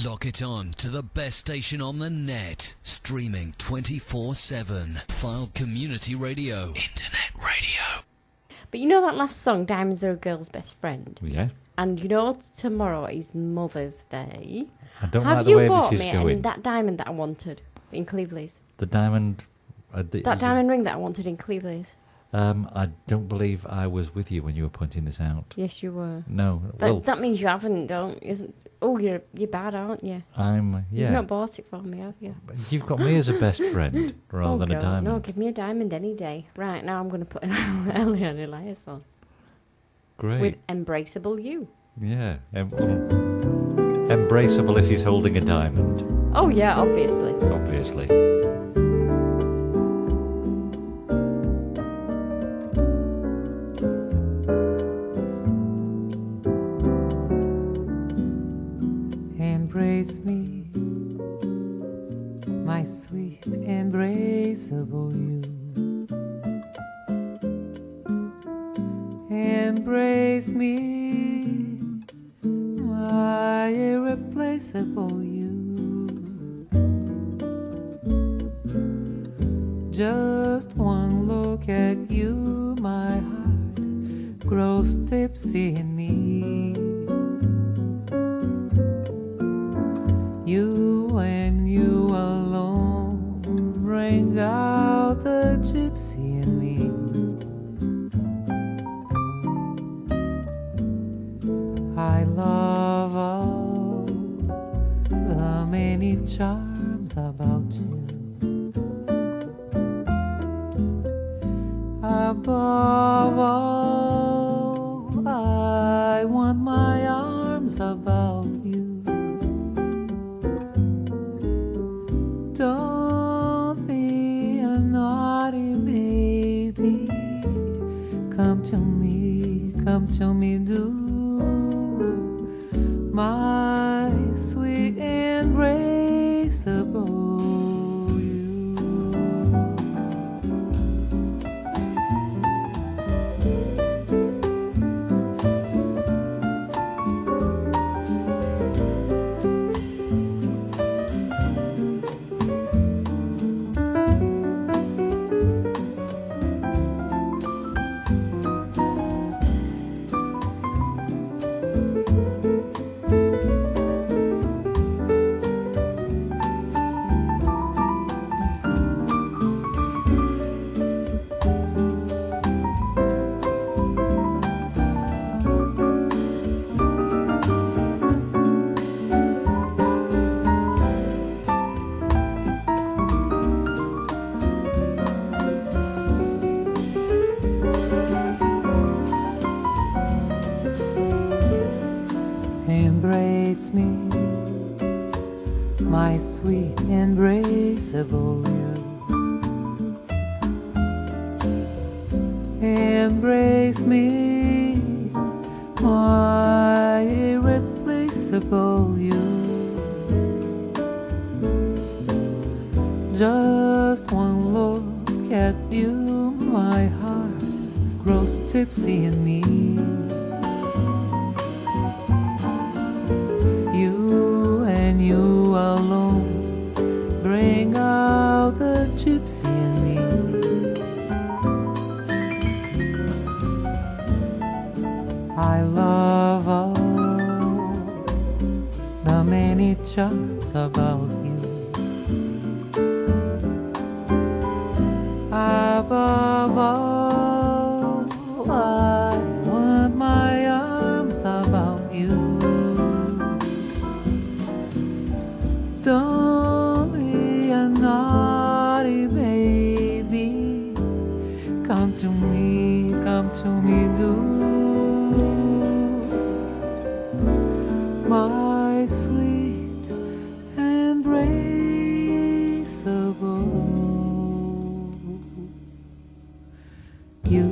Lock it on to the best station on the net. Streaming 24/7. File Community Radio. Internet radio. But you know that last song, Diamonds Are a Girl's Best Friend? Yeah. And you know tomorrow is Mother's Day. I don't Have like the you way bought this is me going. that diamond that I wanted in Cleveland's? The diamond... That diamond ring that I wanted in Cleveland's? I don't believe I was with you when you were pointing this out. Yes, you were. No. Well, That means you haven't, you're bad, aren't you? yeah. You've not bought it for me, have you? You've got me as a best friend rather than God, a diamond. No, give me a diamond any day. Right, now I'm going to put Elian Elias on. Great. With Embraceable You. Yeah. Embraceable if he's holding a diamond. Oh, yeah, obviously. Obviously. Embrace me, my sweet embraceable you. Embrace me, my irreplaceable you. Just one look at you, my heart grows tipsy in me. You and you alone bring out the gypsy in me. I love all the many charms about you. Above all, I want my arms about you. Don't be a naughty baby. Come to me, do. My sweet embraceable you. Embrace me, my sweet embraceable you. Embrace me, my irreplaceable you. Just one look at you, my heart grows tipsy in me. You and you alone bring out the gypsy in me. I love all the many charms about you. Above all, I want my arms about you. Don't be a naughty baby. Come to me, do. My sweet embraceable you.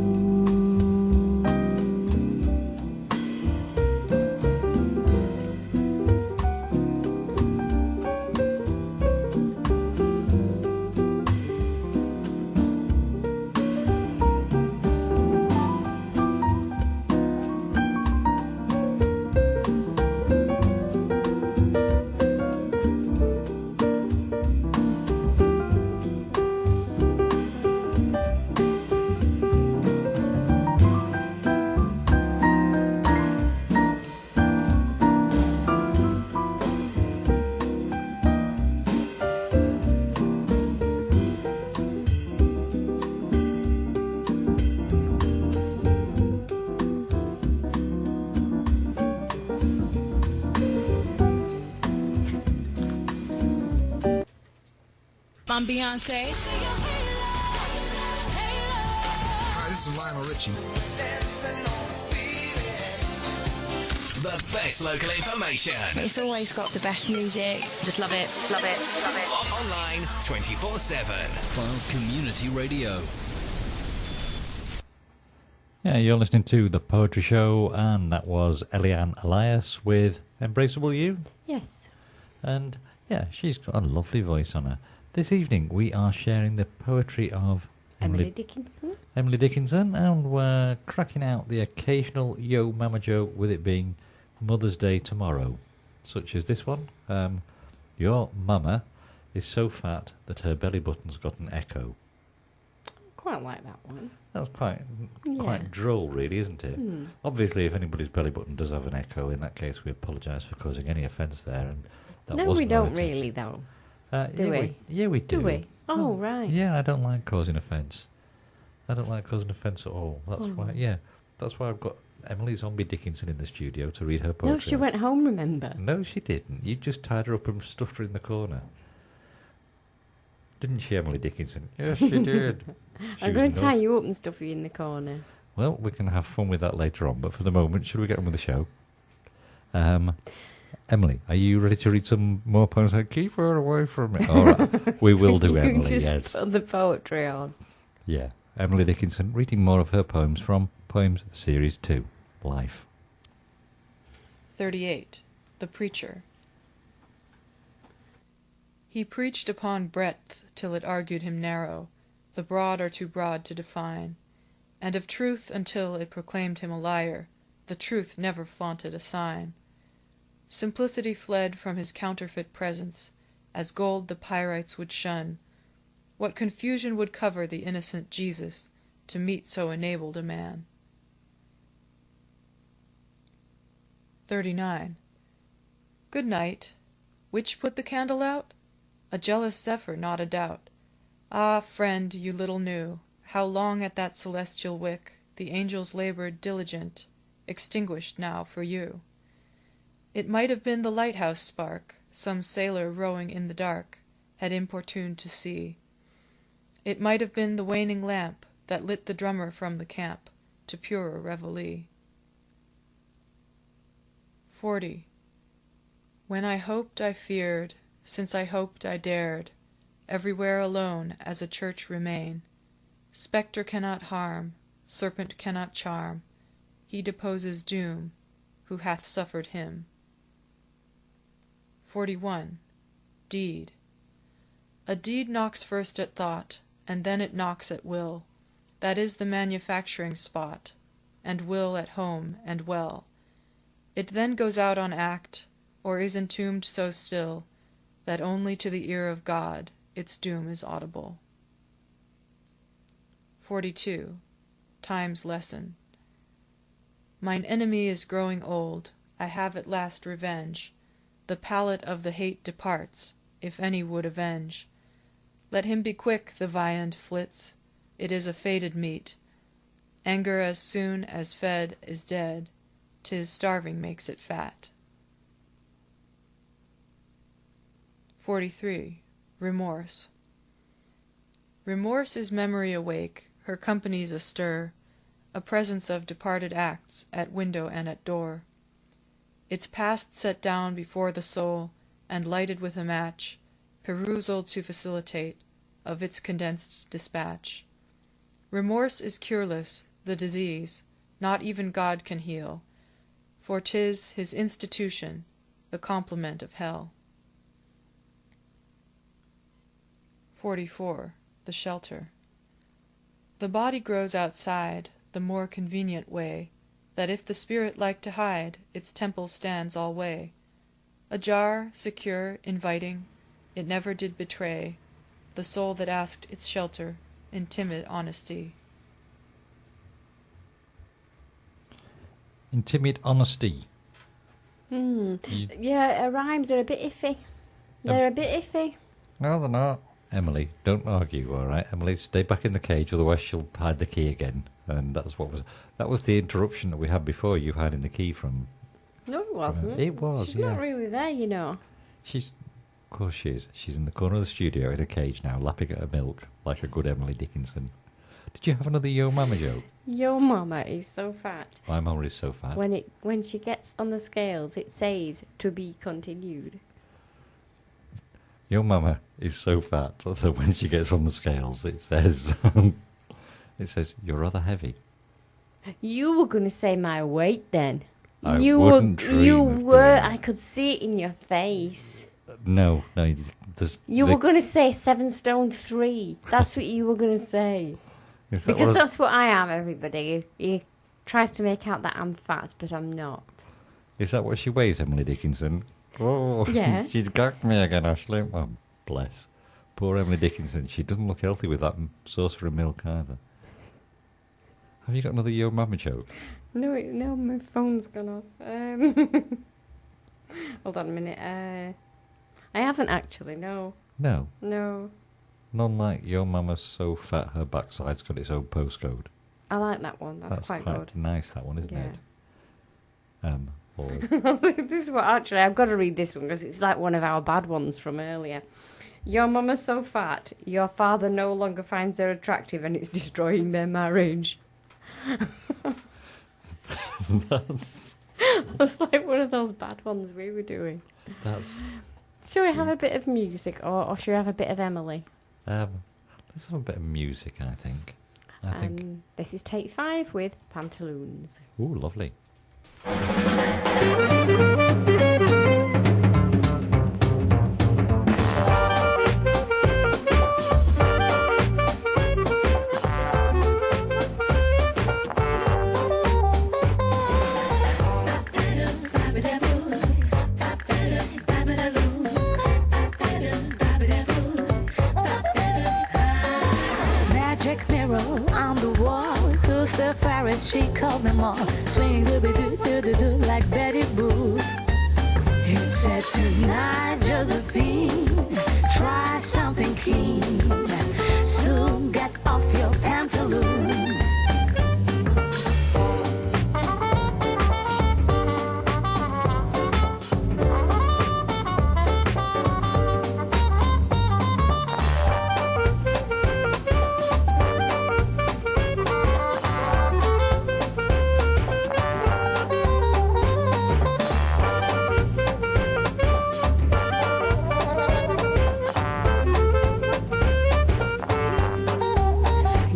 I'm Beyonce. Hi, this is Lionel Richie. The best local information. It's always got the best music. Just love it, love it, love it. Online 24/7. File Community Radio. Yeah, you're listening to The Poetry Show, and that was Eliane Elias with Embraceable You. Yes. And yeah, she's got a lovely voice on her. This evening we are sharing the poetry of Emily Dickinson. Emily Dickinson, and we're cracking out the occasional Yo Mama joke with it being Mother's Day tomorrow, such as this one. Your mama is so fat that her belly button's got an echo. Quite like that one. That's quite droll, really, isn't it? Obviously, if anybody's belly button does have an echo, in that case, we apologise for causing any offence there. And that No, we wasn't don't our intent. really, though. Do we? Yeah, we do. Do we? Oh, right. Yeah, I don't like causing offence. I don't like causing offence at all. That's why. Yeah, that's why I've got Emily Zombie Dickinson in the studio to read her poetry. No, she went home, remember? No, she didn't. You just tied her up and stuffed her in the corner. Didn't she, Emily Dickinson? Yes, she did. I'm going to tie you up and stuff you in the corner. Well, we can have fun with that later on, but for the moment, should we get on with the show? Emily, are you ready to read some more poems? Keep her away from me. All right, we will do, Emily, You yes. just put the poetry on. Yeah, Emily Dickinson reading more of her poems from Poems Series 2, Life. 38. The Preacher. He preached upon breadth till it argued him narrow, the broad are too broad to define, and of truth until it proclaimed him a liar, the truth never flaunted a sign. Simplicity fled from his counterfeit presence, as gold the pyrites would shun. What confusion would cover the innocent Jesus to meet so enabled a man? 39. Good night. Which put the candle out? A jealous zephyr, not a doubt. Ah, friend, you little knew how long at that celestial wick the angels labored diligent, extinguished now for you. It might have been the lighthouse spark some sailor rowing in the dark had importuned to see. It might have been the waning lamp that lit the drummer from the camp to purer reveille. 40. When I hoped I feared, since I hoped I dared, everywhere alone as a church remain. Spectre cannot harm, serpent cannot charm, he deposes doom, who hath suffered him. 41. Deed. A deed knocks first at thought, and then it knocks at will. That is the manufacturing spot, and will at home and well. It then goes out on act, or is entombed so still, that only to the ear of God its doom is audible. 42. Time's lesson. Mine enemy is growing old, I have at last revenge. The palate of the hate departs, if any would avenge. Let him be quick, the viand flits, it is a fated meat. Anger as soon as fed is dead, 'tis starving makes it fat. 43. Remorse. Remorse is memory awake, her company's astir, a presence of departed acts at window and at door. Its past set down before the soul, and lighted with a match, perusal to facilitate, of its condensed dispatch. Remorse is cureless, the disease, not even God can heal, for 'tis his institution, the complement of hell. 44. The Shelter. The body grows outside, the more convenient way, that if the spirit like to hide, its temple stands alway. Ajar, secure, inviting, it never did betray the soul that asked its shelter in timid honesty. In timid honesty. Yeah, her rhymes are a bit iffy. They're a bit iffy. No, they're not. Emily, don't argue, all right? Emily, stay back in the cage, otherwise she'll hide the key again. And that was the interruption that we had before, you hiding the key from... No, it wasn't. It was, She's yeah. not really there, you know. She's Of course she is. She's in the corner of the studio in a cage now, lapping at her milk like a good Emily Dickinson. Did you have another Yo Mama joke? Your mama is so fat. My mama is so fat. When she gets on the scales, it says to be continued. Your mama is so fat that when she gets on the scales, it says, you're rather heavy. You were going to say my weight then. I You wouldn't dream you of were. doing I that. could see it in your face. No. You were going to say 7 stone 3. That's what you were going to say. Is that Because what I was- that's what I am, everybody. He tries to make out that I'm fat, but I'm not. Is that what she weighs, Emily Dickinson? Oh, Yeah. she's gagged me again, Ashley. Oh, bless. Poor Emily Dickinson. She doesn't look healthy with that saucer of milk either. Have you got another Yo Mama joke? No, my phone's gone off. Hold on a minute. I haven't actually, no. No. No. None like Your Mama's so fat her backside's got its own postcode. I like that one. That's quite good. nice, that one, isn't Yeah. it? Or This is what actually I've got to read this one because it's like one of our bad ones from earlier. Your mama's so fat, your father no longer finds her attractive, and it's destroying their marriage. that's That's like one of those bad ones we were doing. that's Shall we have a bit of music, or shall we have a bit of Emily? let's have a bit of music, I think. I think. This is take 5 with Pantaloons. Ooh, lovely. Magic mirror on the wall, who's the fairest? She called them all, swinging doo-doo-doo-doo-doo like Betty Boop. It said tonight, Josephine, try something keen. Soon get off your pantaloons.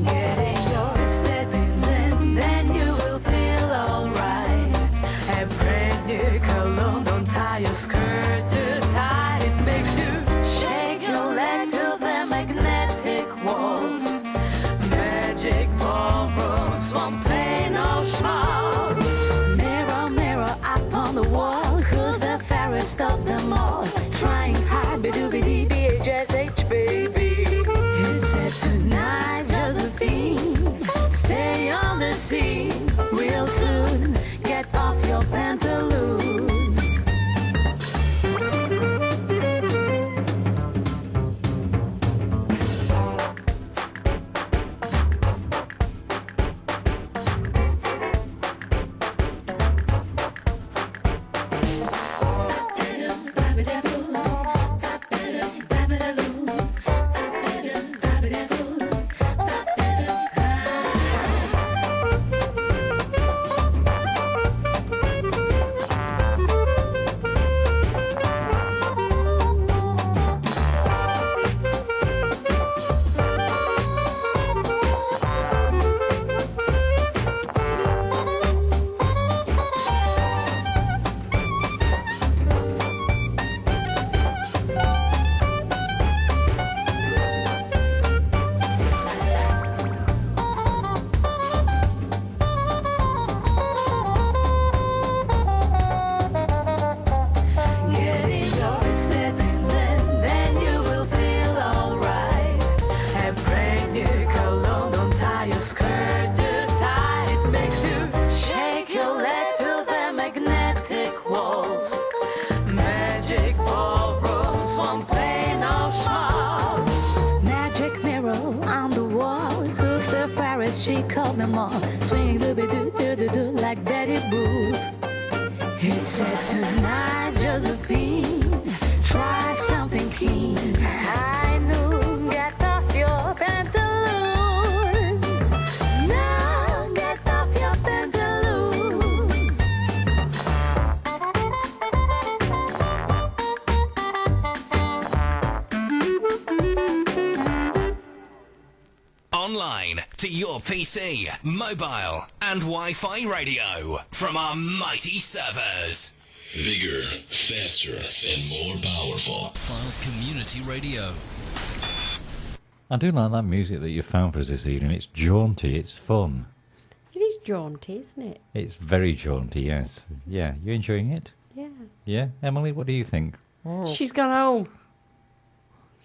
Getting your steppings in, then you will feel alright. A brand new cologne, don't tie your skirt too tight. It makes you shake your leg to the magnetic walls. Magic ballrooms won't play no schmaltz. Mirror, mirror up on the wall, who's the fairest of them all? Trying hard, ba-doo-ba-dee, B-H-S-H, baby. He said tonight, Josephine, stay on the scene. Real soon, get off your pantaloons. Getting your steppings in, then you will feel alright. A brand new cologne, don't tie your skirt too tight. It makes you shake your leg to the magnetic walls. Magic ballrooms won't play no schmaltz. Magic mirror on the wall, who's the fairest? She called them all, swinging doo-doo-doo-doo-doo like Betty Boop. It said tonight, Josephine, try something online, to your PC, mobile, and Wi-Fi radio from our mighty servers. Bigger, faster, and more powerful. File Community Radio. I do like that music that you found for us this evening. It's jaunty, it's fun. It is jaunty, isn't it? It's very jaunty, yes. Yeah, you enjoying it? Yeah. Yeah? Emily, what do you think? Oh. She's gone home.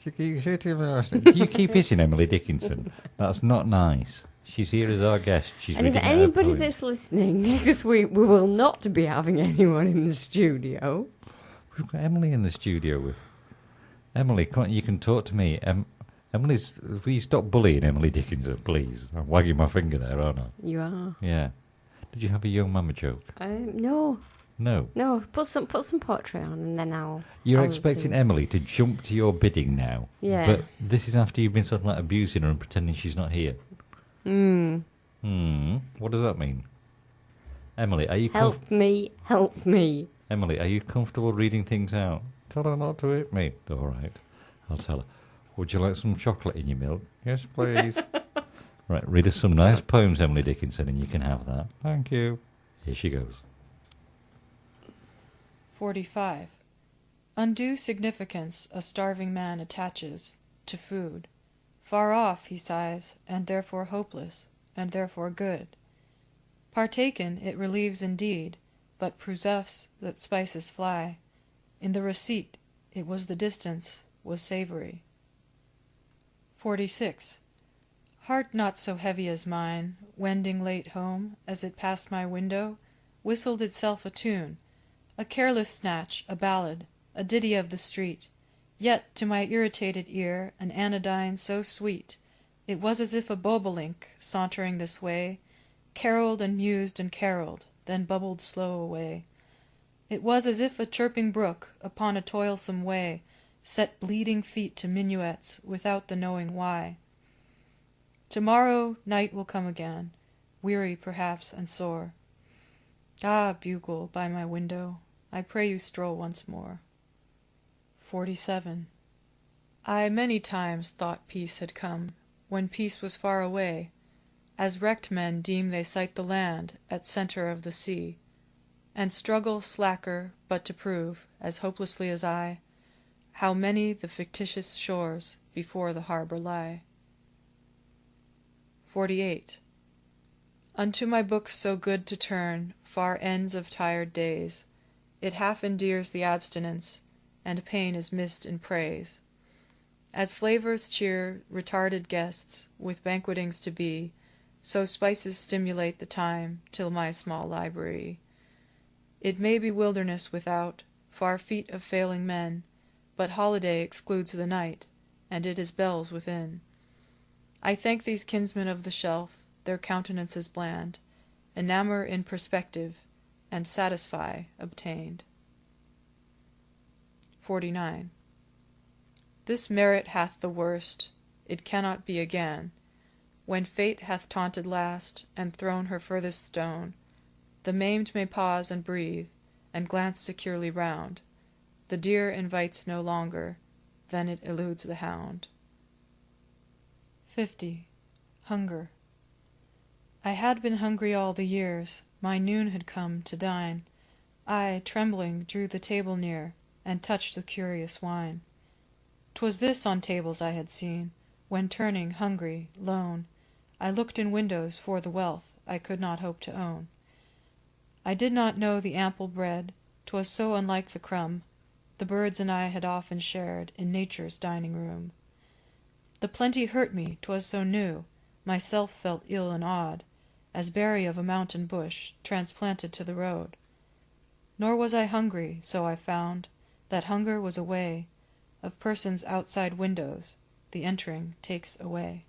She keeps hitting us. Do you keep hitting Emily Dickinson? That's not nice. She's here as our guest. She's and if reading anybody her poems. that's listening, because we will not be having anyone in the studio. We've got Emily in the studio with... Emily, you can talk to me. Emily's... Will you stop bullying Emily Dickinson, please? I'm wagging my finger there, aren't I? You are. Yeah. Did you have a young mama joke? No. No. No, put some poetry on and then I'll... You're expecting Emily to jump to your bidding now. Yeah. But this is after you've been sort of like abusing her and pretending she's not here. What does that mean? Emily, are you... Help me. Emily, are you comfortable reading things out? Tell her not to hit me. All right. I'll tell her. Would you like some chocolate in your milk? Yes, please. Right, read us some nice poems, Emily Dickinson, and you can have that. Thank you. Here she goes. 45. Undue significance a starving man attaches to food. Far off, he sighs, and therefore hopeless, and therefore good. Partaken, it relieves indeed, but presuffs that spices fly. In the receipt, it was the distance, was savory. 46. Heart not so heavy as mine, wending late home, as it passed my window, whistled itself a tune, a careless snatch, a ballad, a ditty of the street, yet to my irritated ear an anodyne so sweet, it was as if a bobolink, sauntering this way, carolled and mused and carolled, then bubbled slow away. It was as if a chirping brook, upon a toilsome way, set bleeding feet to minuets, without the knowing why. Tomorrow night will come again, weary perhaps and sore. Ah, bugle, by my window, I pray you stroll once more. 47. I many times thought peace had come, when peace was far away, as wrecked men deem they sight the land at centre of the sea, and struggle slacker but to prove, as hopelessly as I, how many the fictitious shores before the harbour lie. 48. Unto my books so good to turn, far ends of tired days, it half endears the abstinence, and pain is missed in praise. As flavors cheer retarded guests with banquetings to be, so spices stimulate the time till my small library. It may be wilderness without, far feet of failing men, but holiday excludes the night, and it is bells within. I thank these kinsmen of the shelf, their countenances bland, enamour in perspective, and satisfy obtained. 49. This merit hath the worst, it cannot be again. When fate hath taunted last, and thrown her furthest stone, the maimed may pause and breathe, and glance securely round. The deer invites no longer, then it eludes the hound. 50. Hunger. I had been hungry all the years, my noon had come to dine. I, trembling, drew the table near, and touched the curious wine. 'Twas this on tables I had seen, when turning, hungry, lone, I looked in windows for the wealth I could not hope to own. I did not know the ample bread, 'twas so unlike the crumb, the birds and I had often shared in nature's dining room. The plenty hurt me, 'twas so new, myself felt ill and odd, as berry of a mountain bush transplanted to the road. Nor was I hungry, so I found, that hunger was a way of persons outside windows, the entering takes away.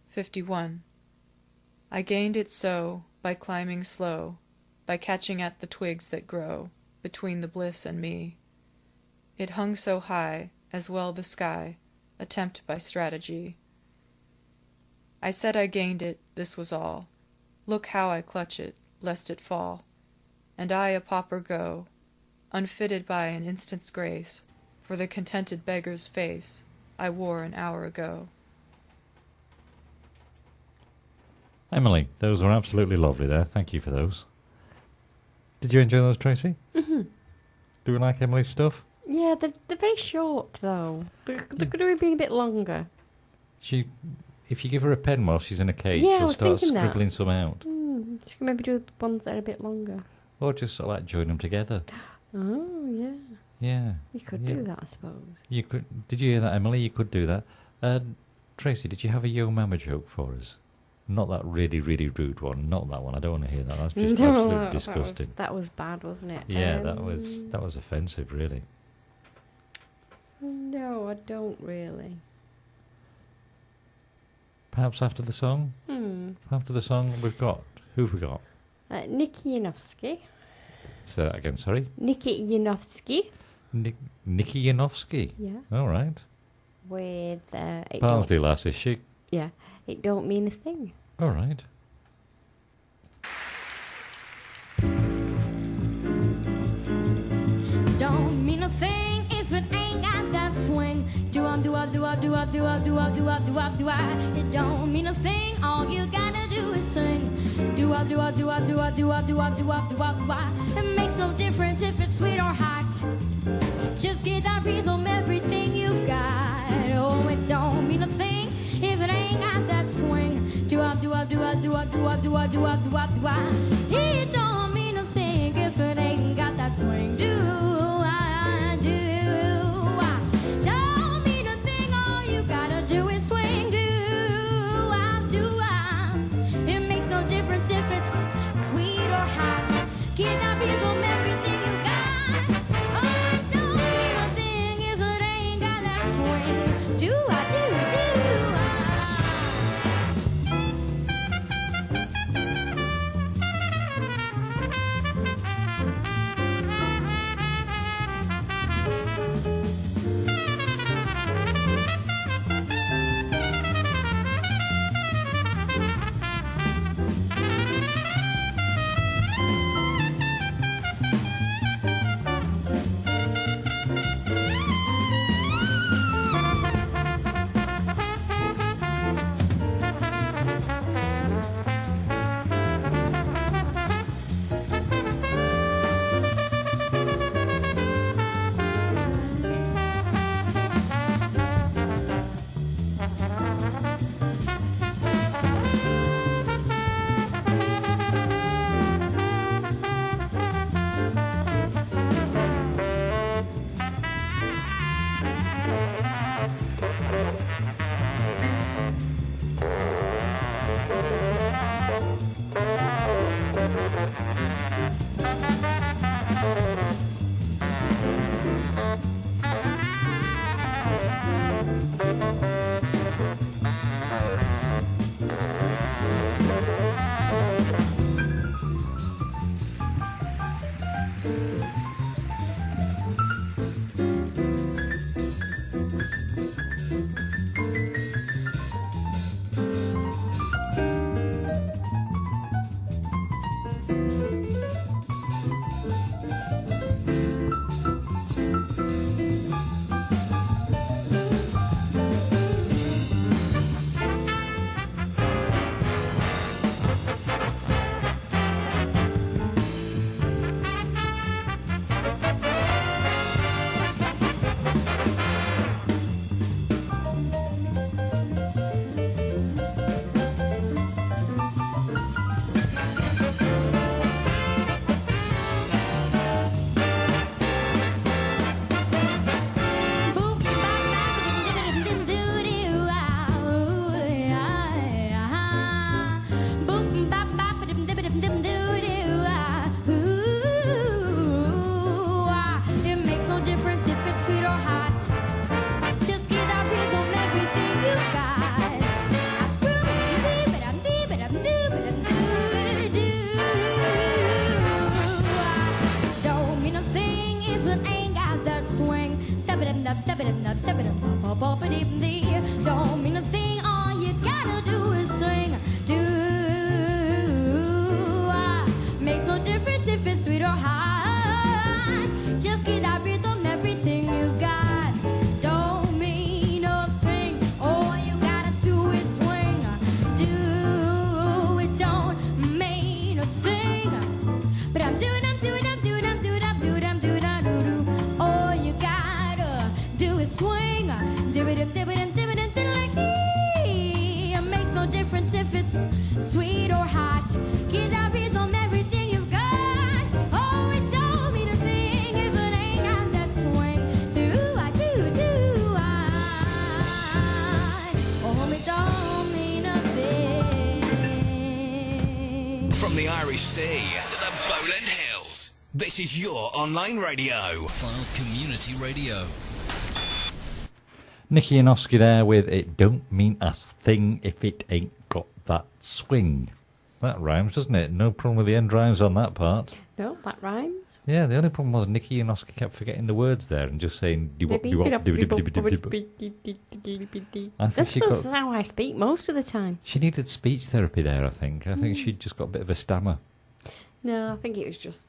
51. I gained it so, by climbing slow, by catching at the twigs that grow between the bliss and me. It hung so high, as well the sky, attempt by strategy. I said I gained it, this was all. Look how I clutch it, lest it fall, and I a pauper go, unfitted by an instant's grace, for the contented beggar's face I wore an hour ago. Emily, those were absolutely lovely there. Thank you for those. Did you enjoy those, Tracy? Mm-hmm. Do you like Emily's stuff? Yeah, they're very short, though. They could have been a bit longer. If you give her a pen while she's in a cage, Yeah, I she'll was start thinking that. scribbling some out. She can maybe do the ones that are a bit longer. Or just sort of like join them together. Oh, yeah. Yeah. You could do that, I suppose. You could. Did you hear that, Emily? You could do that. Tracy, did you have a Yo Mama joke for us? Not that really, really rude one. Not that one. I don't want to hear that. That's just absolutely disgusting. That was bad, wasn't it? Yeah, that was offensive, really. No, I don't really. Perhaps after the song? After the song, who've we got? Nikki Yanofsky. Say that again, sorry? Nikki Yanofsky. Nikki Yanofsky? Yeah. All right. With... Barnsley lass, is she? Yeah. It don't mean a thing. All right. Don't mean a thing if it ain't got that swing. It don't mean a thing. All you gotta do is sing. It makes no difference if it's sweet or hot. Just get that rhythm, everything you've got. Oh, it don't mean a thing if it ain't got that swing. It don't mean a thing if it ain't got that swing. Don't mean a thing, all you gotta do is swing. It makes no difference if it's sweet or hot. Get that rhythm, everything you got. Oh, it don't mean a thing if it ain't got that swing. Do. to the Bowland Hills. This is your online radio. File Community Radio. Nicky and Oski there with It Don't Mean a Thing If It Ain't Got That Swing. That rhymes, doesn't it? No problem with the end rhymes on that part. No, that rhymes. Yeah, the only problem was Nicky and Oski kept forgetting the words there and just saying doo-wop, doo-wop, doo-dip-dip-dip-dip. I think This is how I speak most of the time. She needed speech therapy there, I think. I think she'd just got a bit of a stammer. No, I think it was just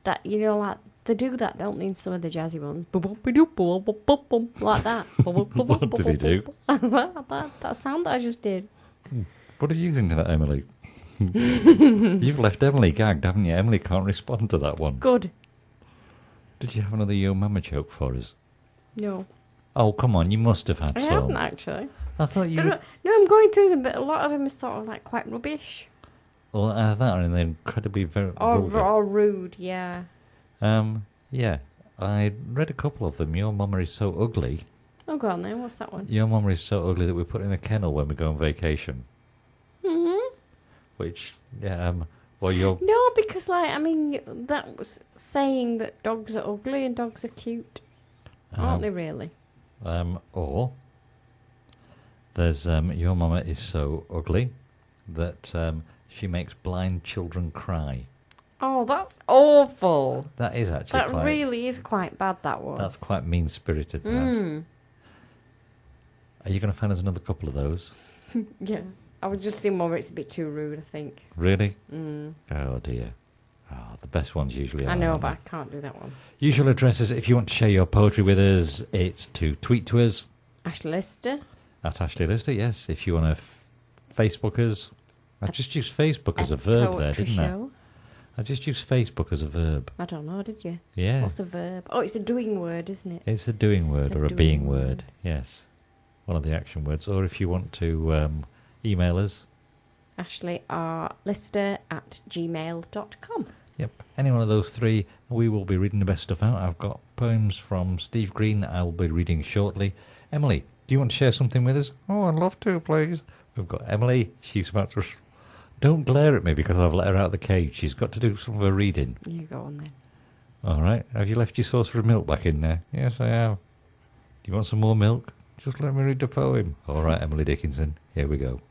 that, like, they do that, don't they, in some of the jazzy ones? Like that. What did he do? that sound that I just did. What did you think of that, Emily? You've left Emily gagged, haven't you? Emily can't respond to that one. Good. Did you have another Yo Mama joke for us? No. Oh, come on, you must have had I some. haven't, actually. I thought you... No, I'm going through them, but a lot of them are sort of, like, quite rubbish. Well, that and they're incredibly vulgar. Or rude, yeah. Yeah. I read a couple of them. Your Mama is so ugly. Oh, go on then. What's that one? Your Mama is so ugly that we put in a kennel when we go on vacation. Mm-hmm. Which, yeah, well, you're... No, because, like, I mean, that was saying that dogs are ugly and dogs are cute. Aren't they, really? Or there's, Your Mama is so ugly that she makes blind children cry. Oh, that's awful. That is actually That really is quite bad, that one. That's quite mean-spirited, that. Are you going to find us another couple of those? Yeah. I would just see more where it's a bit too rude, I think. Really? Oh, dear. Oh, the best ones usually are. I know, but I can't do that one. Usual addresses, if you want to share your poetry with us, it's to tweet to us. Ashley Lister. At Ashley Lister, yes. If you want to Facebook us. I just used Facebook as a verb there, didn't I? I just used Facebook as a verb. I don't know, did you? Yeah. What's a verb? Oh, it's a doing word, isn't it? It's a doing word or a being word, yes. One of the action words. Or if you want to email us. AshleyRLister@gmail.com. Yep, any one of those three. We will be reading the best stuff out. I've got poems from Steve Green I'll be reading shortly. Emily, do you want to share something with us? Oh, I'd love to, please. We've got Emily. She's about to... Don't glare at me because I've let her out of the cage. She's got to do some of her reading. You go on then. All right. Have you left your saucer of milk back in there? Yes, I have. Do you want some more milk? Just let me read the poem. All right, Emily Dickinson. Here we go.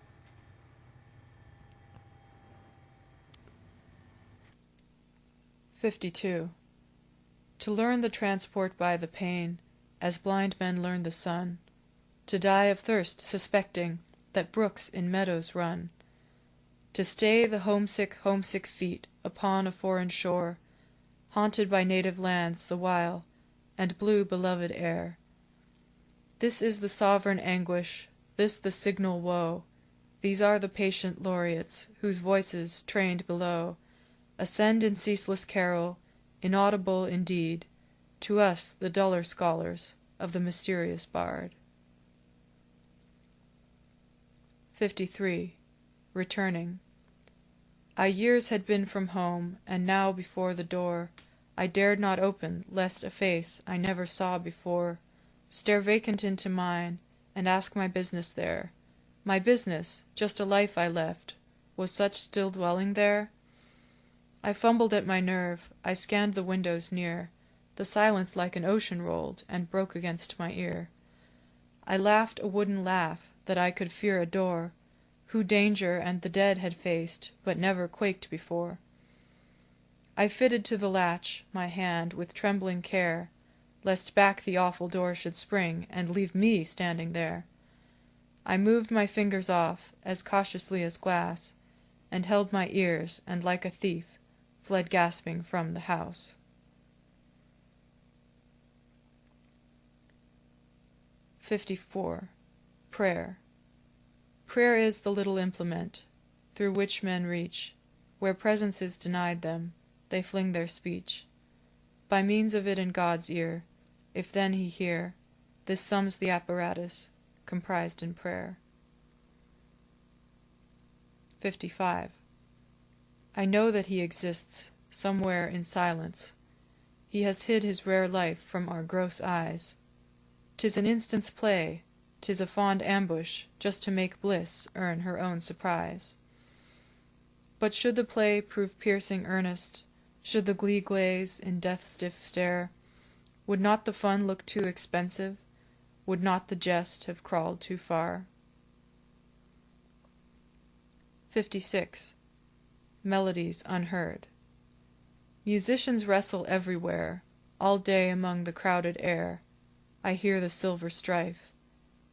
"52. To learn the transport by the pain, as blind men learn the sun, to die of thirst suspecting that brooks in meadows run, to stay the homesick feet upon a foreign shore, haunted by native lands the while, and blue beloved air. This is the sovereign anguish, this the signal woe, these are the patient laureates, whose voices, trained below, ascend in ceaseless carol, inaudible indeed, to us the duller scholars of the mysterious bard." 53. Returning. I years had been from home, and now before the door I dared not open, lest a face I never saw before stare vacant into mine, and ask my business there. My business, just a life I left, was such still dwelling there? I fumbled at my nerve, I scanned the windows near, the silence like an ocean rolled, and broke against my ear. I laughed a wooden laugh, that I could fear adore, who danger and the dead had faced, but never quaked before. I fitted to the latch, my hand, with trembling care, lest back the awful door should spring, and leave me standing there. I moved my fingers off, as cautiously as glass, and held my ears, and like a thief, fled gasping from the house. 54. Prayer. Prayer is the little implement, through which men reach, where presence is denied them, they fling their speech. By means of it in God's ear, if then he hear, this sums the apparatus, comprised in prayer. 55. I know that he exists, somewhere in silence. He has hid his rare life from our gross eyes. 'Tis an instant's play, 'tis a fond ambush, just to make bliss earn her own surprise. But should the play prove piercing earnest, should the glee glaze in death's stiff stare, would not the fun look too expensive? Would not the jest have crawled too far? 56. Melodies unheard. Musicians wrestle everywhere, all day among the crowded air. I hear the silver strife,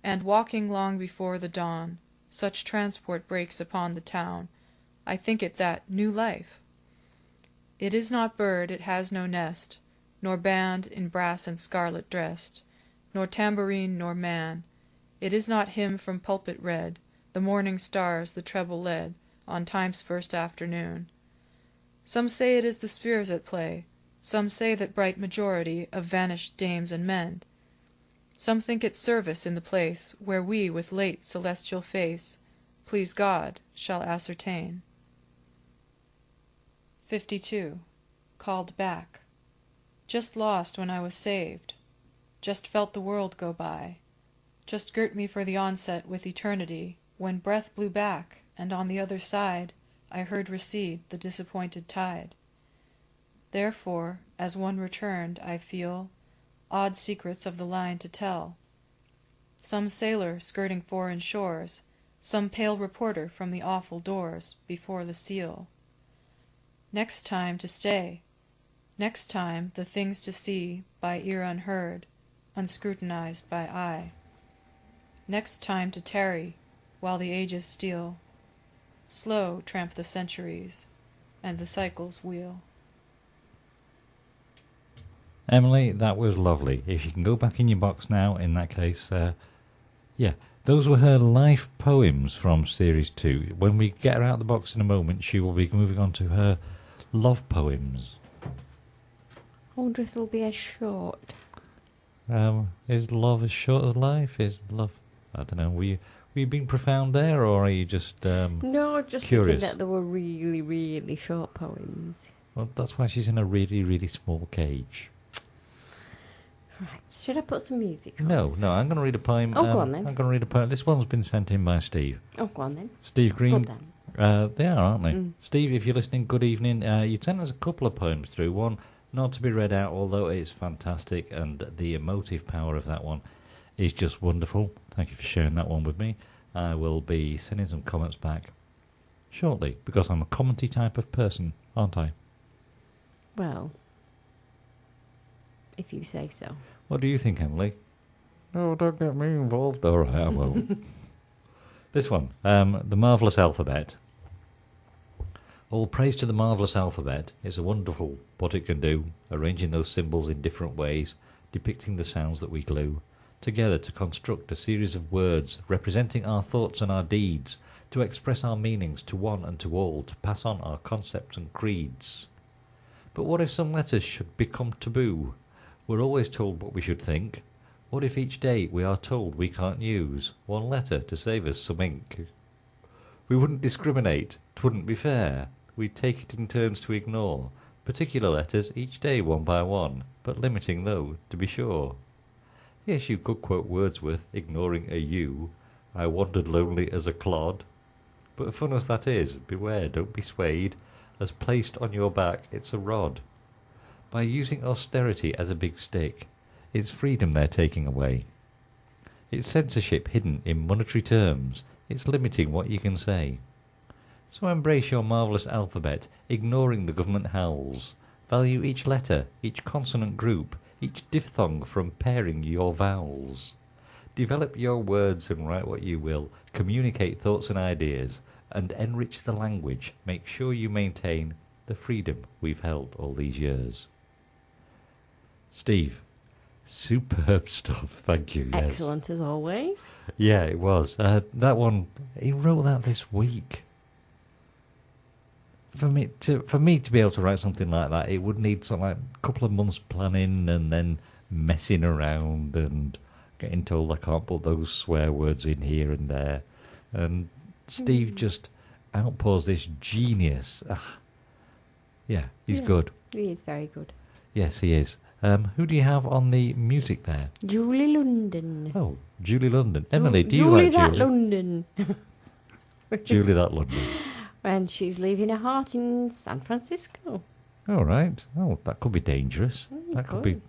and walking long before the dawn, such transport breaks upon the town, I think it that new life. It is not bird, it has no nest, nor band in brass and scarlet dressed, nor tambourine nor man. It is not hymn from pulpit read, the morning stars the treble led on time's first afternoon. Some say it is the spheres at play, some say that bright majority of vanished dames and men. Some think it service in the place where we with late celestial face, please God, shall ascertain. 52. Called back. Just lost when I was saved, just felt the world go by, just girt me for the onset with eternity, when breath blew back, and on the other side I heard recede the disappointed tide. Therefore, as one returned, I feel odd secrets of the line to tell. Some sailor skirting foreign shores, some pale reporter from the awful doors before the seal. Next time to stay, next time the things to see by ear unheard, unscrutinized by eye. Next time to tarry while the ages steal. Slow tramp the centuries, and the cycles wheel. Emily, that was lovely. If you can go back in your box now, in that case, yeah, those were her life poems from Series 2. When we get her out of the box in a moment, she will be moving on to her love poems. I wonder if it'll be as short. Is love as short as life? Is love... I don't know, were you being profound there, or are you just No, just curious? thinking that there were really, really short poems. Well, that's why she's in a really, really small cage. Right, should I put some music on? No, I'm going to read a poem. Oh, go on then. I'm going to read a poem. This one's been sent in by Steve. Oh, go on then. Steve Green. Good then. They are, aren't they? Mm. Steve, if you're listening, good evening. You sent us a couple of poems through. One not to be read out, although it's fantastic, and the emotive power of that one is just wonderful. Thank you for sharing that one with me. I will be sending some comments back shortly, because I'm a commenty type of person, aren't I? Well, if you say so. What do you think, Emily? No, don't get me involved. All right, I won't. This one, The Marvellous Alphabet. All praise to the marvellous alphabet. It's a wonderful what it can do, arranging those symbols in different ways, depicting the sounds that we glue together to construct a series of words representing our thoughts and our deeds, to express our meanings to one and to all, to pass on our concepts and creeds. But what if some letters should become taboo? We're always told what we should think. What if each day we are told we can't use one letter to save us some ink? We wouldn't discriminate, 'twouldn't be fair. We'd take it in turns to ignore particular letters each day one by one, but limiting though, to be sure. Yes, you could quote Wordsworth, ignoring a U, I wandered lonely as a clod. But fun as that is, beware, don't be swayed, as placed on your back it's a rod. By using austerity as a big stick, it's freedom they're taking away. It's censorship hidden in monetary terms, it's limiting what you can say. So embrace your marvellous alphabet, ignoring the government howls. Value each letter, each consonant group, each diphthong from pairing your vowels. Develop your words and write what you will, communicate thoughts and ideas, and enrich the language. Make sure you maintain the freedom we've held all these years. Steve, superb stuff, thank you. Yes. Excellent as always. Yeah, it was. That one, he wrote that this week. For me to be able to write something like that, it would need something like a couple of months planning and then messing around and getting told I can't put those swear words in here and there. And Steve just outpours this genius. Yeah, he's good. He is very good. Yes, he is. Who do you have on the music there? Julie London. Oh, Julie London. Emily, do you Julie like that Julie? London. Julie that London. And she's leaving her heart in San Francisco. All right. Oh, that could be dangerous. That could be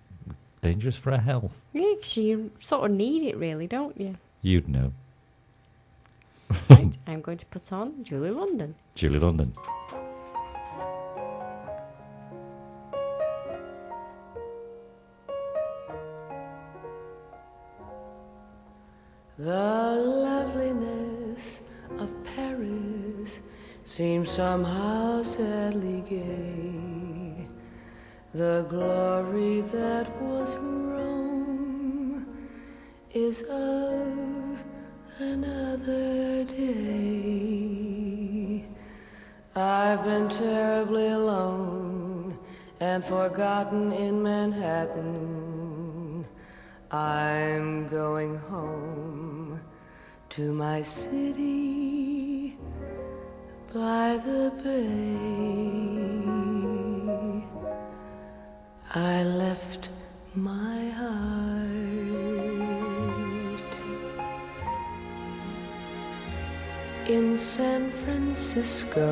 dangerous for her health. Yeah, 'cause you sort of need it, really, don't you? You'd know. Right, I'm going to put on Julie London. Julie London. The loveliness of Paris seems somehow sadly gay. The glory that was Rome is of another day. I've been terribly alone and forgotten in Manhattan. I'm going home to my city by the bay. I left my heart in San Francisco,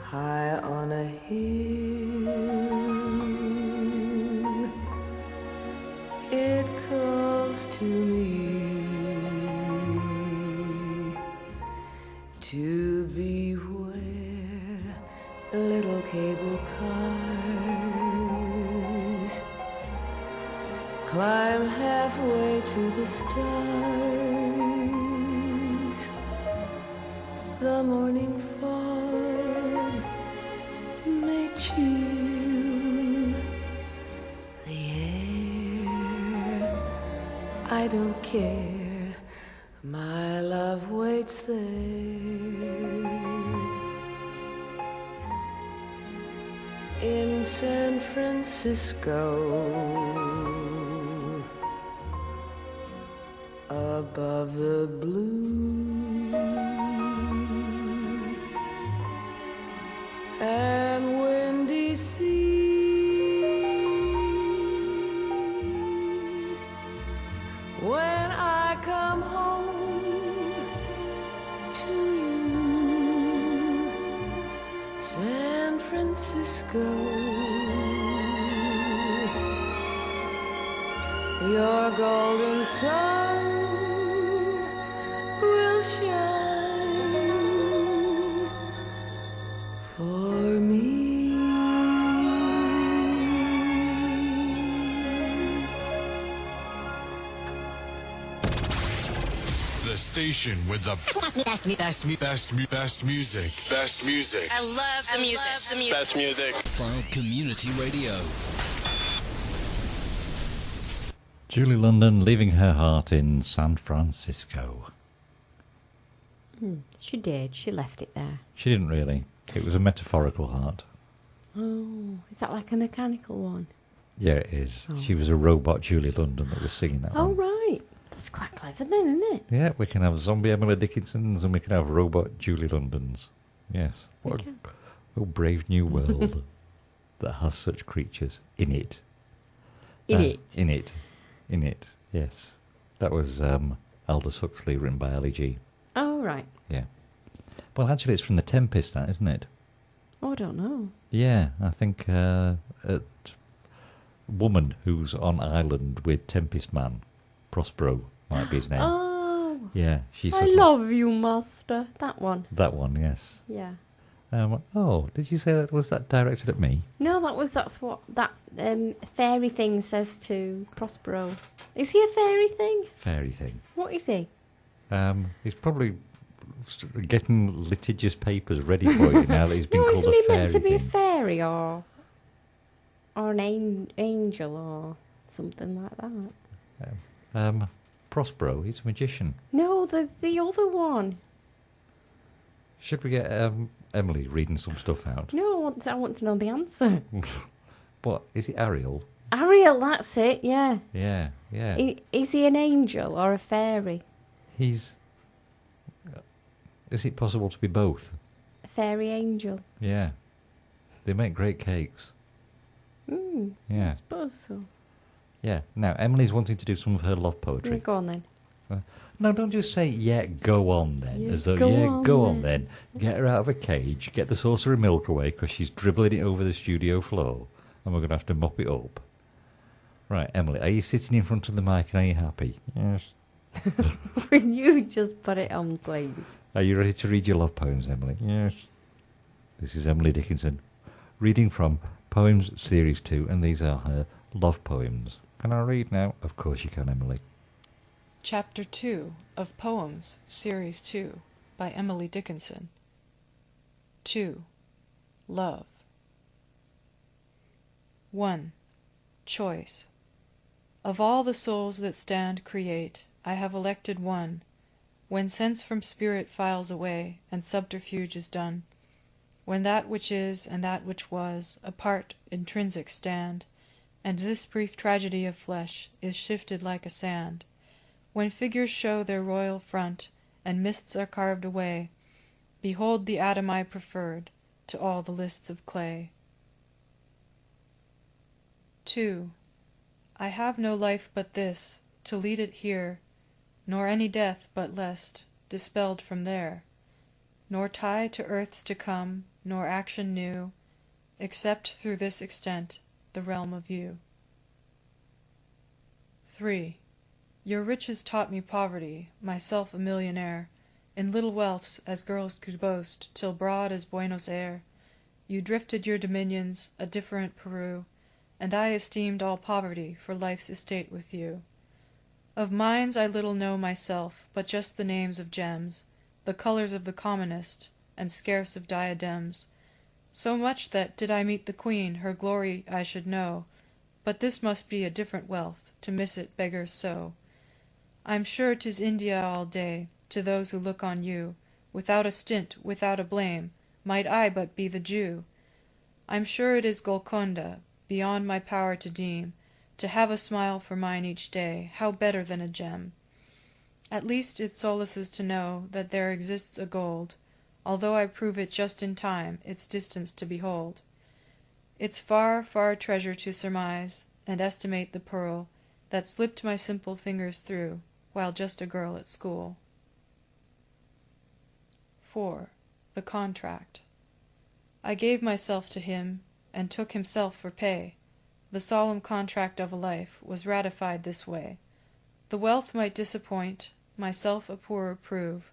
high on a hill. It calls to me to be where little cable cars climb halfway to the stars. The morning fog may chill the air. I don't care, my love waits there. In San Francisco, above the blue and windy sea, when I come home to you, San Francisco, your golden sun will shine for me. The station with the best music. Best music. I love the music. Best music. File Community Radio. Julie London leaving her heart in San Francisco. She did. She left it there. She didn't really. It was a metaphorical heart. Oh, is that like a mechanical one? Yeah, it is. Oh. She was a robot Julie London that was singing that Oh, one. right. That's quite clever then, isn't it? Yeah, we can have zombie Emily Dickinsons and we can have robot Julie Londons. Yes. What a brave new world that has such creatures in it. In it. In it. In it, yes. That was Aldous Huxley, written by Ali G. Oh, right. Yeah. Well, actually, it's from The Tempest, that, isn't it? Oh, I don't know. Yeah, I think a woman who's on island with Tempest Man, Prospero might be his name. Oh. Yeah, she's. I love you, master. That one. That one, yes. Yeah. Oh, did you say that was that directed at me? No, that's what that fairy thing says to Prospero. Is he a fairy thing? Fairy thing. What is he? He's probably getting litigious papers ready for you now that he's been No, called isn't a he fairy meant to be a thing. fairy or an angel or something like that? Prospero, he's a magician. No, the other one. Should we get Emily reading some stuff out? No, I want to know the answer. What, is it Ariel? Ariel, that's it. Yeah. Yeah, yeah. Is he an angel or a fairy? He's... Is it possible to be both? A fairy angel. Yeah. They make great cakes. I Yeah. suppose so. Yeah. Now, Emily's wanting to do some of her love poetry. Yeah, go on then. No, don't just say, yeah, go on then. Yeah, as though, go yeah, on go on then. then. Get her out of a cage, get the saucer of milk away because she's dribbling it over the studio floor and we're going to have to mop it up. Right, Emily, are you sitting in front of the mic and are you happy? Yes. Will you just put it on, please? Are you ready to read your love poems, Emily? Yes. This is Emily Dickinson, reading from Poems Series 2, and these are her love poems. Can I read now? Of course you can, Emily. Chapter 2 of Poems, Series 2, by Emily Dickinson. 2. Love. 1. Choice. Of all the souls that stand create, I have elected one. When sense from spirit files away, and subterfuge is done, when that which is and that which was apart intrinsic stand, and this brief tragedy of flesh is shifted like a sand, when figures show their royal front, and mists are carved away, behold the atom I preferred to all the lists of clay. 2. I have no life but this, to lead it here, nor any death but lest, dispelled from there, nor tie to earths to come, nor action new, except through this extent, the realm of you. 3. Your riches taught me poverty, myself a millionaire, in little wealths as girls could boast, till broad as Buenos Aires. You drifted your dominions, a different Peru, and I esteemed all poverty for life's estate with you. Of mines I little know myself, but just the names of gems, the colors of the commonest, and scarce of diadems, so much that, did I meet the Queen, her glory I should know, but this must be a different wealth, to miss it beggars so. I'm sure 'tis India all day, to those who look on you, without a stint, without a blame, might I but be the Jew. I'm sure it is Golconda, beyond my power to deem, to have a smile for mine each day, how better than a gem? At least it solaces to know that there exists a gold, although I prove it just in time, its distance to behold. It's far, far treasure to surmise, and estimate the pearl that slipped my simple fingers through, while just a girl at school. 4. The contract. I gave myself to him, and took himself for pay. The solemn contract of a life was ratified this way. The wealth might disappoint, myself a poorer prove,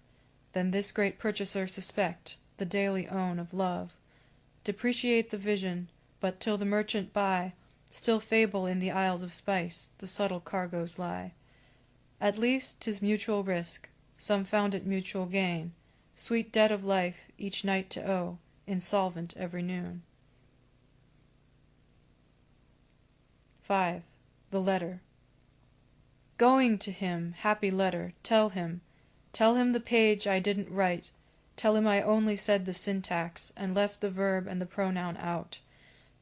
than this great purchaser suspect, the daily own of love. Depreciate the vision, but till the merchant buy, still fable in the isles of spice the subtle cargoes lie. At least 'tis mutual risk, some found it mutual gain, sweet debt of life each night to owe, insolvent every noon. 5. The letter. Going to him, happy letter, tell him the page I didn't write, tell him I only said the syntax, and left the verb and the pronoun out.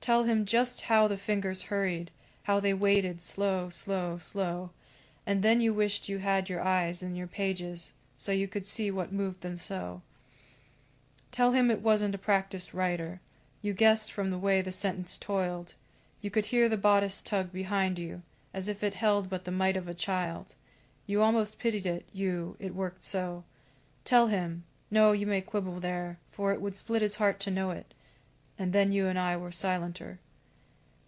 Tell him just how the fingers hurried, how they waited slow, slow, slow, and then you wished you had your eyes in your pages, so you could see what moved them so. Tell him it wasn't a practised writer, you guessed from the way the sentence toiled, you could hear the bodice tug behind you, as if it held but the might of a child. You almost pitied it, it worked so. Tell him, no, you may quibble there, for it would split his heart to know it, and then you and I were silenter.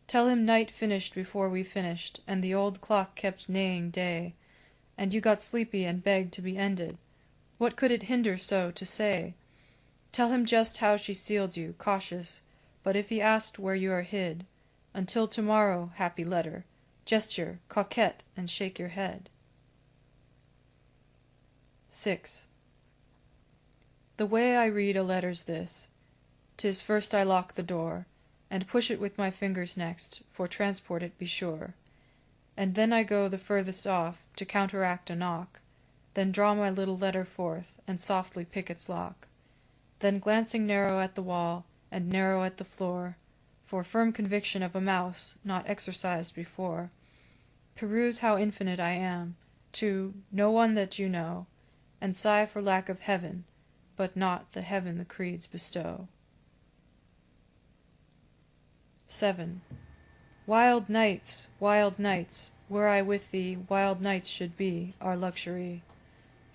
Tell him night finished before we finished, and the old clock kept neighing day, and you got sleepy and begged to be ended. What could it hinder so to say? Tell him just how she sealed you, cautious, but if he asked where you are hid, until tomorrow, happy letter, gesture, coquette, and shake your head. 6. The way I read a letter's this: 'tis first I lock the door, and push it with my fingers next, for transport it be sure, and then I go the furthest off, to counteract a knock, then draw my little letter forth, and softly pick its lock, then glancing narrow at the wall, and narrow at the floor, for firm conviction of a mouse not exercised before, peruse how infinite I am, to no one that you know, and sigh for lack of heaven, but not the heaven the creeds bestow. 7. Wild nights, were I with thee, wild nights should be our luxury.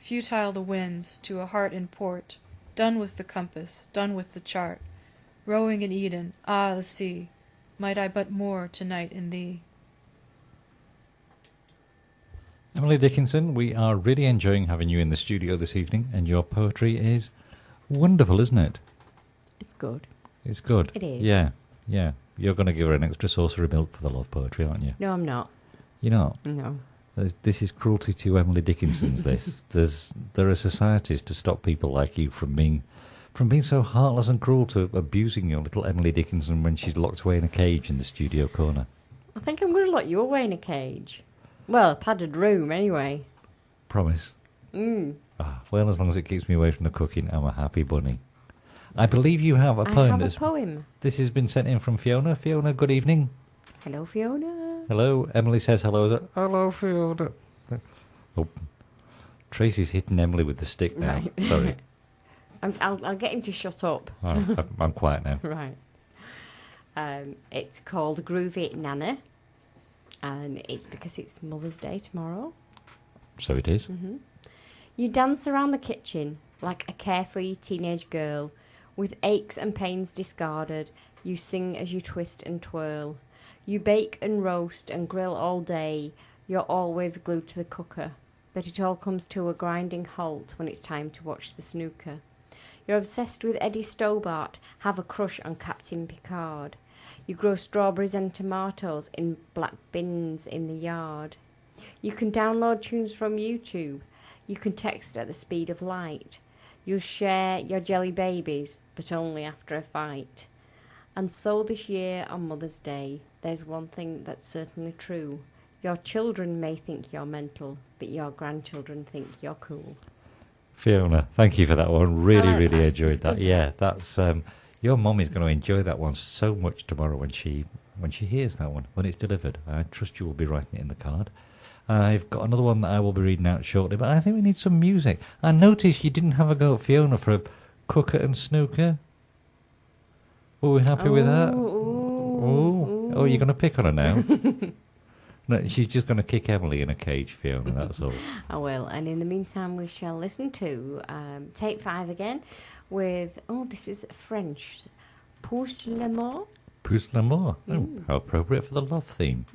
Futile the winds to a heart in port, done with the compass, done with the chart, rowing in Eden, ah, the sea, might I but moor to-night in thee. Emily Dickinson, we are really enjoying having you in the studio this evening, and your poetry is wonderful, isn't it? It's good. It's good. It is. Yeah, yeah. You're going to give her an extra saucer of milk for the love poetry, aren't you? No, I'm not. You're not? No. This is cruelty to Emily Dickinson's, this. There are societies to stop people like you from being so heartless and cruel to abusing your little Emily Dickinson when she's locked away in a cage in the studio corner. I think I'm going to lock you away in a cage. Well, a padded room, anyway. Promise? Mm. Well, as long as it keeps me away from the cooking, I'm a happy bunny. I believe you have a poem. I have a poem. This has been sent in from Fiona. Fiona, good evening. Hello, Fiona. Hello. Emily says hello. Hello, Fiona. Oh, Tracy's hitting Emily with the stick now. Right. Sorry. I'll get him to shut up. Oh, I'm quiet now. Right. It's called Groovy Nana, and it's because it's Mother's Day tomorrow. So it is. Mm-hmm. You dance around the kitchen like a carefree teenage girl. With aches and pains discarded, you sing as you twist and twirl. You bake and roast and grill all day. You're always glued to the cooker. But it all comes to a grinding halt when it's time to watch the snooker. You're obsessed with Eddie Stobart, have a crush on Captain Picard. You grow strawberries and tomatoes in black bins in the yard. You can download tunes from YouTube. You can text at the speed of light. You'll share your jelly babies, but only after a fight. And so this year on Mother's Day, there's one thing that's certainly true. Your children may think you're mental, but your grandchildren think you're cool. Fiona, thank you for that one. Really, like really that. enjoyed that. Yeah, that's your mum is going to enjoy that one so much tomorrow when she hears that one, when it's delivered. I trust you will be writing it in the card. I've got another one that I will be reading out shortly, but I think we need some music. I noticed you didn't have a go at Fiona for a cooker and snooker. Were we happy with that? Oh, you're going to pick on her now? No, she's just going to kick Emily in a cage, Fiona, that's all. I will. And in the meantime, we shall listen to Take 5 again with, this is French, Pousse l'amour. Pousse l'amour. Oh, how appropriate for the love theme.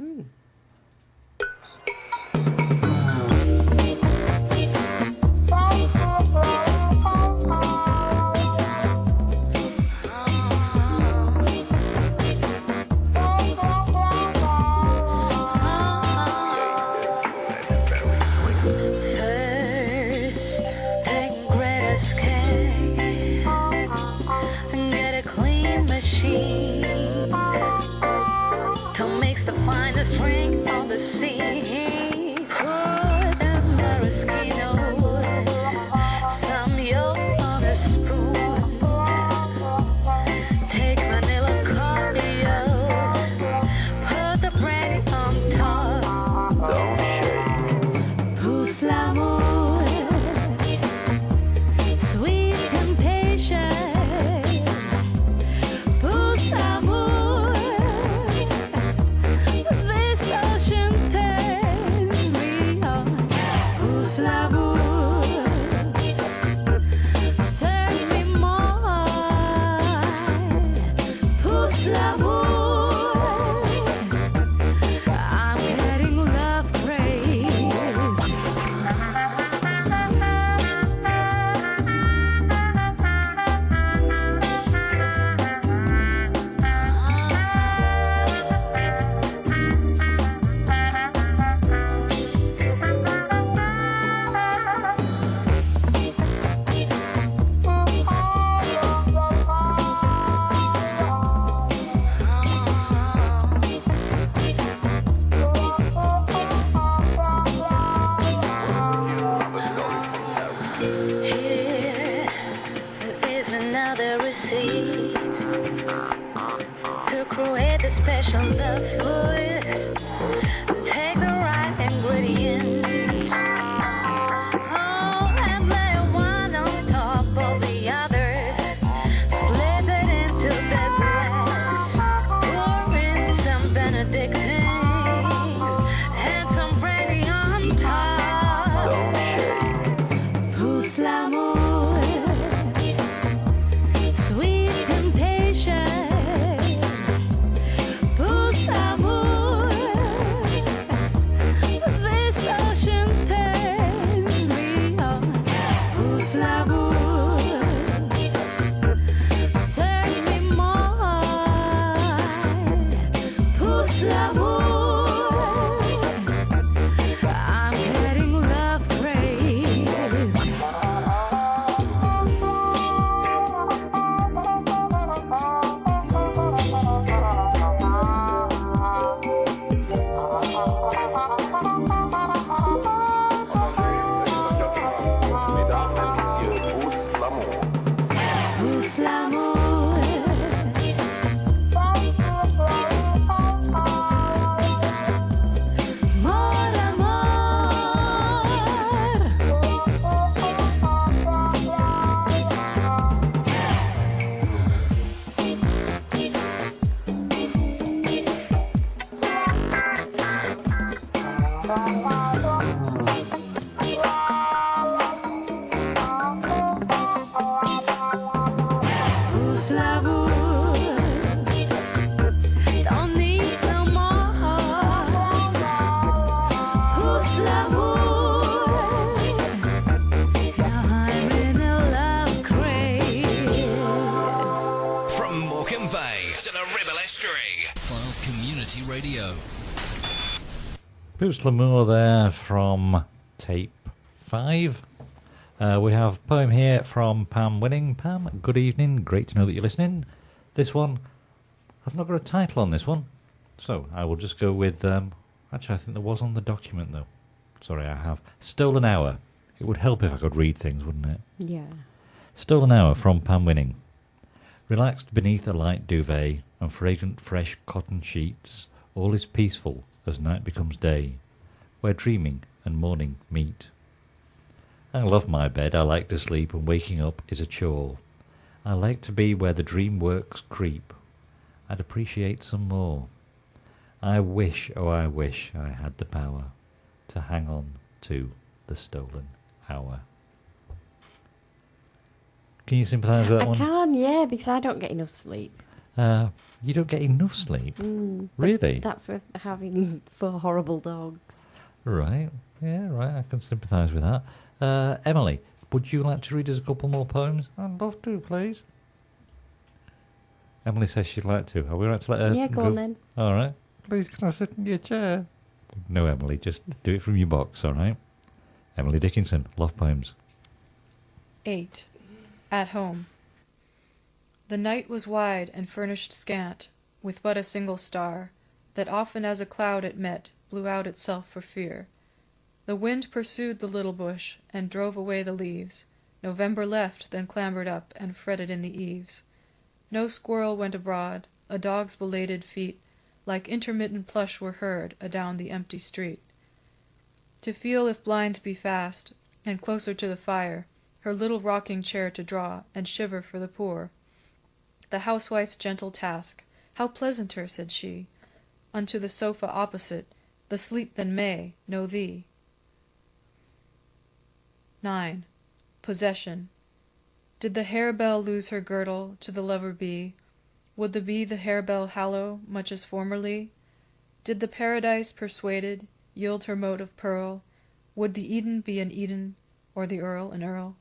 The finest drink on the sea. Put a maraschino, some yolk on a spoon. Take vanilla cordial, put the brandy on top. Don't shake. Pousse l'amour, sweet temptation. Pousse l'amour. Special love food. Take the right ingredients. And lay one on top of the other. Slip it into the glass. Pour in some Benedictine and some brandy on top. Pousse l'amour, t'en need no more. Pousse l'amour, now I'm in a love craze. From Morecambe Bay to the Ribble Estuary. File Community Radio. Bruce L'Amour there from tape 5. We have a poem here from Pam Winning. Pam, good evening. Great to know that you're listening. This one, I've not got a title on this one, so I will just go with... actually, I think there was on the document, though. Sorry, I have. Stolen Hour. It would help if I could read things, wouldn't it? Yeah. Stolen Hour from Pam Winning. Relaxed beneath a light duvet and fragrant fresh cotton sheets, all is peaceful as night becomes day, where dreaming and morning meet. I love my bed, I like to sleep, and waking up is a chore. I like to be where the dream works creep. I'd appreciate some more. I wish, oh I wish I had the power to hang on to the stolen hour. Can you sympathise with that one? I can, yeah, because I don't get enough sleep. You don't get enough sleep? Really? That's with having 4 horrible dogs. Right, yeah, right, I can sympathise with that. Emily, would you like to read us a couple more poems? I'd love to, please. Emily says she'd like to. Are we right to let her Yeah, go on then. All right. Please, can I sit in your chair? No, Emily, just do it from your box, all right? Emily Dickinson, love poems. 8. At Home. The night was wide and furnished scant, with but a single star, that often as a cloud it met, blew out itself for fear. The wind pursued the little bush, and drove away the leaves. November left, then clambered up, and fretted in the eaves. No squirrel went abroad, a dog's belated feet, like intermittent plush were heard, adown the empty street. To feel if blinds be fast, and closer to the fire, her little rocking chair to draw, and shiver for the poor. The housewife's gentle task, how pleasanter, said she, unto the sofa opposite, the sleep than may, know thee. 9. Possession. Did the harebell lose her girdle to the lover bee? Would the bee the harebell hallow, much as formerly? Did the paradise persuaded yield her mote of pearl? Would the Eden be an Eden, or the earl an earl?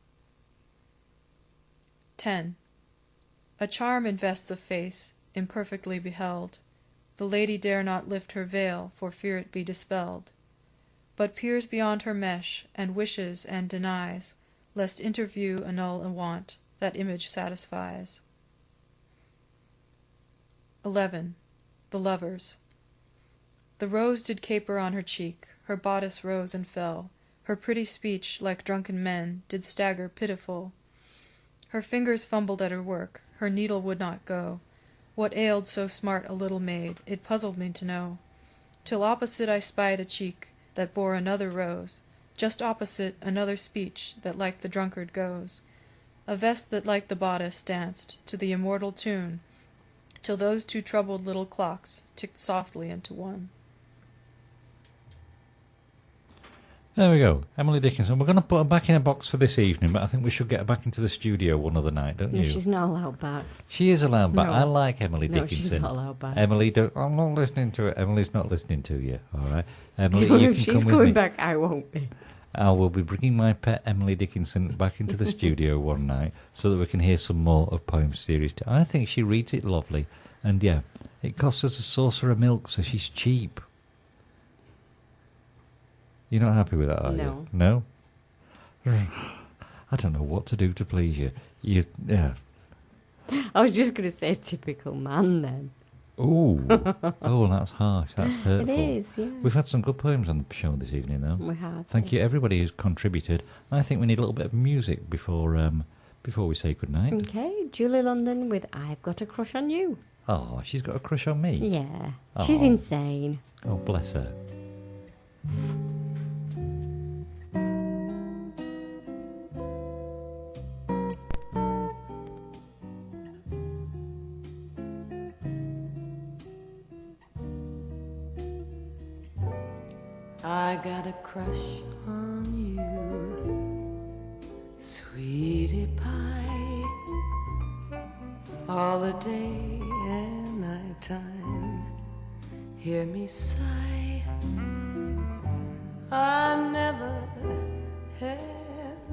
10. A charm invests a face, imperfectly beheld. The lady dare not lift her veil, for fear it be dispelled, but peers beyond her mesh, and wishes and denies, lest interview annul a want that image satisfies. 11. The Lovers. The rose did caper on her cheek, her bodice rose and fell, her pretty speech, like drunken men, did stagger pitiful. Her fingers fumbled at her work, her needle would not go. What ailed so smart a little maid, it puzzled me to know, till opposite I spied a cheek that bore another rose, just opposite another speech that like the drunkard goes, a vest that like the bodice danced to the immortal tune, till those 2 troubled little clocks ticked softly into one. There we go, Emily Dickinson. We're going to put her back in a box for this evening, but I think we should get her back into the studio one other night, don't you? No, she's not allowed back. She is allowed back. No. I like Emily No, Dickinson. she's not allowed back. Emily, I'm not listening to it. Emily's not listening to you, all right? Emily, you If can she's come with going me. back, I won't be. I will be bringing my pet Emily Dickinson back into the studio one night so that we can hear some more of Poem Series 2. I think she reads it lovely. And yeah, it costs us a saucer of milk, so she's cheap. You're not happy with that, are you? No? I don't know what to do to please you. Yeah. I was just going to say typical man then. Ooh. Oh, that's harsh. That's hurtful. It is, yeah. We've had some good poems on the show this evening, though. We have. Thank you, everybody who's contributed. I think we need a little bit of music before we say goodnight. Okay, Julie London with I've Got a Crush on You. Oh, she's got a crush on me? Yeah, Oh. she's insane. Oh, bless her. I I got a crush on you, sweetie pie, all the day and night time. Hear me sigh. I never had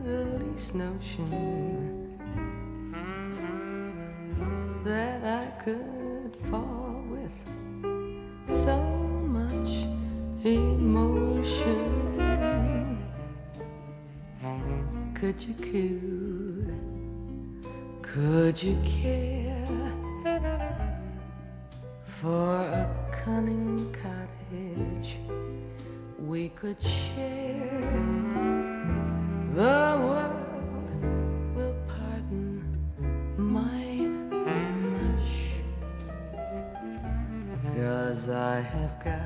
the least notion that I could fall with so much emotion. Could you coo? Could you care for a cunning cottage we could share? The world will pardon my mush, 'cause I have got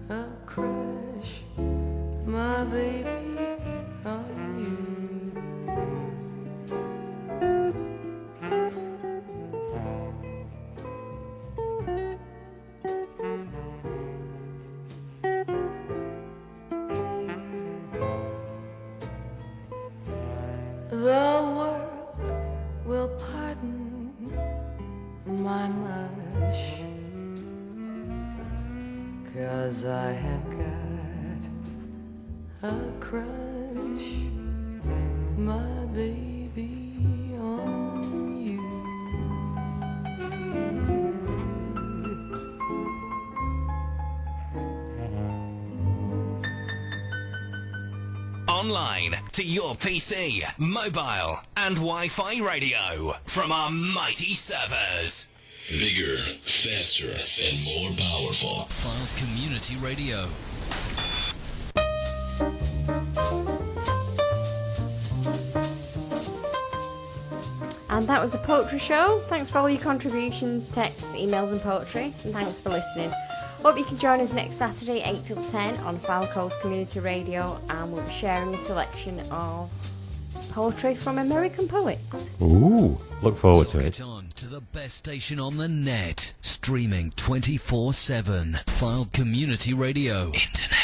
a crush, my baby, on you. The world will pardon my mush, 'cause I have got a crush, my baby, on you. Online, to your PC, mobile, and Wi-Fi radio from our mighty servers. Bigger, faster, and more powerful. File Community Radio. And that was the Poetry Show. Thanks for all your contributions, texts, emails and poetry. And thanks for listening. Hope you can join us next Saturday, 8 till 10 on File Coast Community Radio. And we'll be sharing a selection of poetry from American poets. Ooh, look forward to it. Get on to the best station on the net. Streaming 24/7. File Community Radio. Internet.